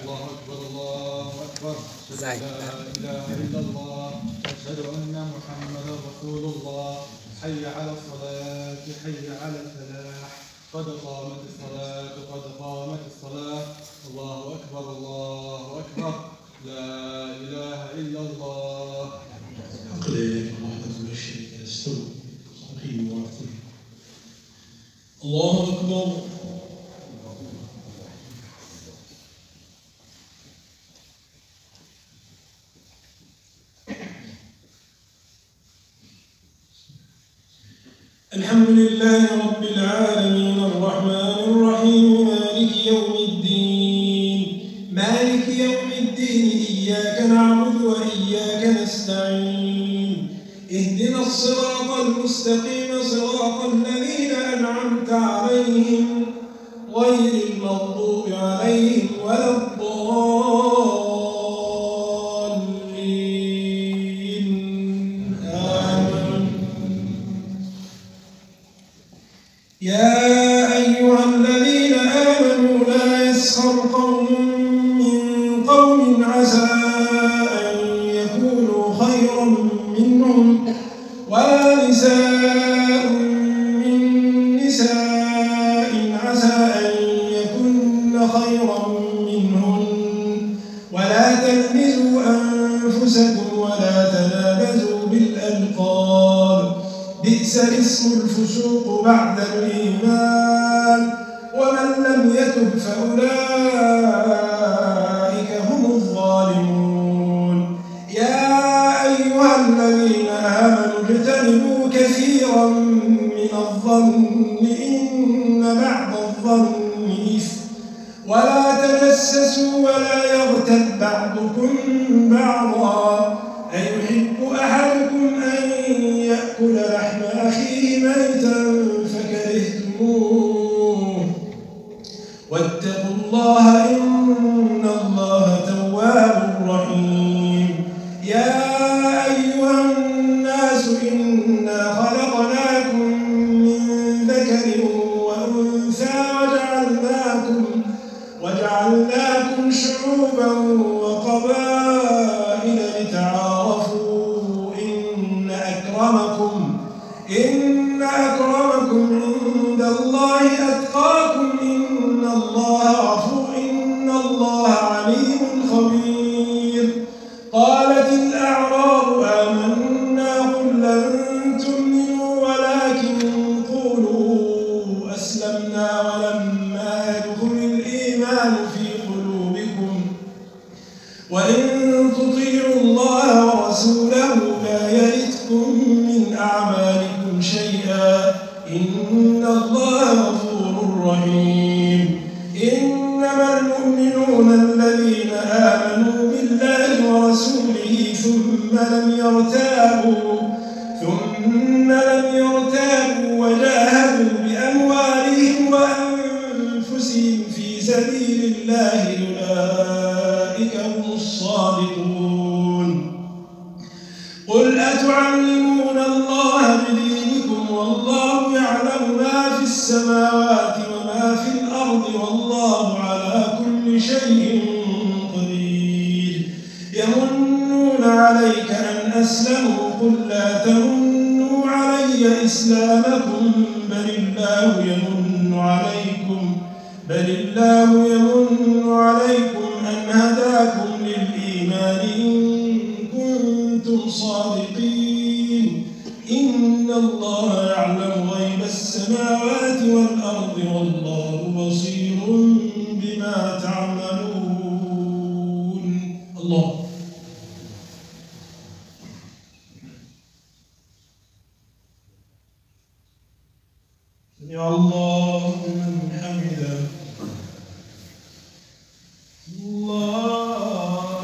الله أكبر الله أكبر. أشهد أن لا إله إلا الله. أشهد أن محمدا رسول الله. حي على الصلاة حي على الفلاح. قد قامت الصلاة قد قامت الصلاة. الله أكبر الله أكبر. لا إله إلا الله. أقليك وحدة لا شريك له استوى صحيح واعتدل. الله أكبر. الحمد لله رب العالمين الرحمن الرحيم مالك يوم الدين إياك نعبد وإياك نستعين اهدنا الصراط المستقيم صراط الذين أنعمت عليهم غير المغضوب عليهم ولا الضالين آمين. يا أيها الذين آمنوا لا يسخر قوم من قوم عسى أن يكونوا خيرا منهم ولا نساء من نساء عسى أن يكن خيرا منهن ولا تلمزوا أنفسكم ولا تنابزوا بالألقاب بئس الاسم الفسوق بعد الإيمان ومن لم يتب فأولئك هم الظالمون. يا أيها الذين آمنوا اجتنبوا كثيرا من الظن إن بعض الظن إثم ولا تجسسوا ولا يغتب بعضكم بعضا أيحب أحدكم أن يأكل لحم أخيه ميتا فكرهتموه واتقوا الله إن الله تواب رحيم. يا أيها الناس إنا خلقناكم من ذكر وأنثى وجعلناكم شعوبا وقبائل لتعارفوا إن أكرمكم عند الله أتقاكم إن الله عليم خبير. قالت الأعراب آمنا قل لن تؤمنوا ولكن قولوا أسلمنا ولما يدخل الإيمان في قلوبكم وإن تطيعوا الله ورسوله لا يلتكم من أعمالكم شيئا إن الله غفور رحيم. إنما المؤمنون الذين آمنوا بالله ورسوله ثم لم يرتابوا وجاهدوا بأموالهم وأنفسهم في سبيل الله أولئك هم الصادقون. قل أتعلمون الله بدينكم والله يعلم ما في السماوات وما في الأرض والله على كل شيء قدير. يمنون عليك أن أسلموا قل لا تمنوا علي إسلامكم بل الله يمن عليكم أن هداكم للإيمان إن كنتم صادقين. إن الله يعلم غيب السماوات والأرض والله بصير بما تعملون. الله سمع الله لمن حمده. الله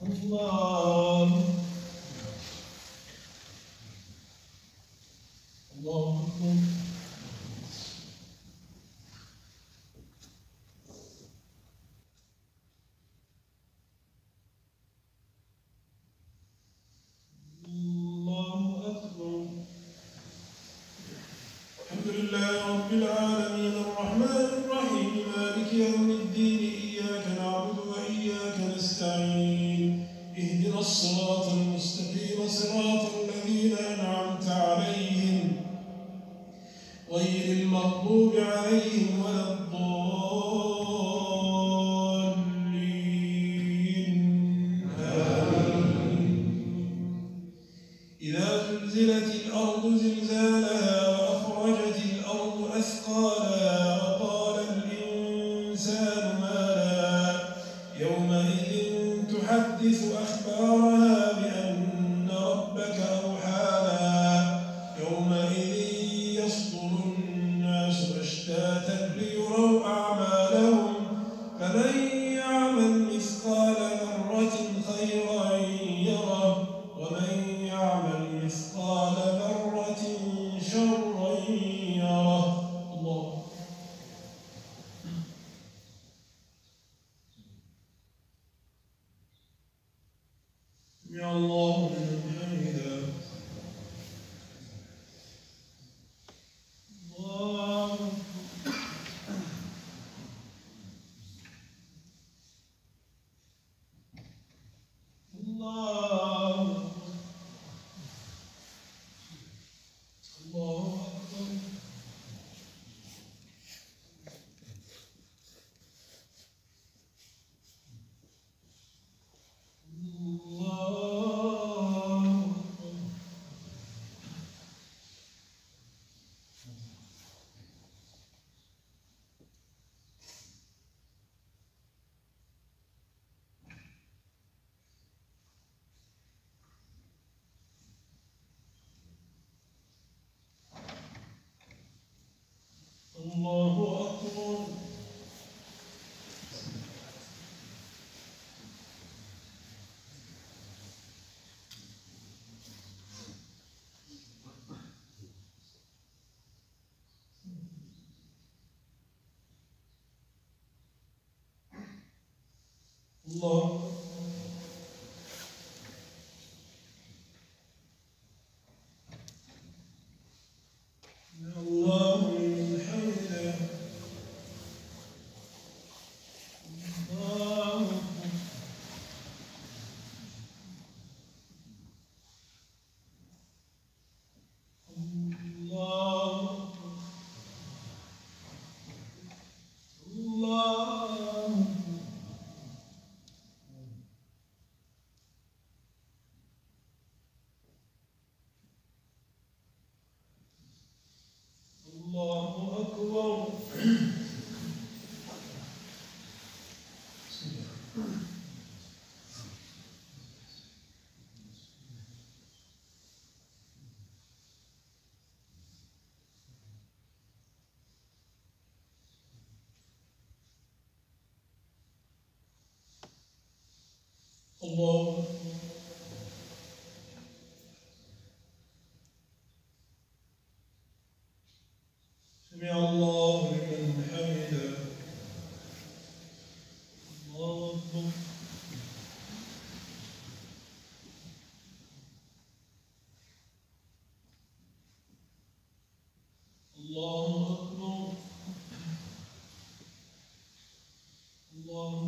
الله الله أكبر. الله أكبر. الإنسان ما لها يومئذ تحدث أخبارها بأن ربك أوحى لها يومئذ يصدر الناس أشتاتا ليروا أعمالهم فمن يعمل مثقال ذرة خيرا يره ومن يعمل مثقال ذرة شرا يره. الله. سمع الله لمن حمده. الله. الله. الله أكبر. الله أكبر. الله. الله لمن حمده. الله. الله. الله. الله أكبر. الله. سمع الله لمن حمده. الله أكبر. الله أكبر. الله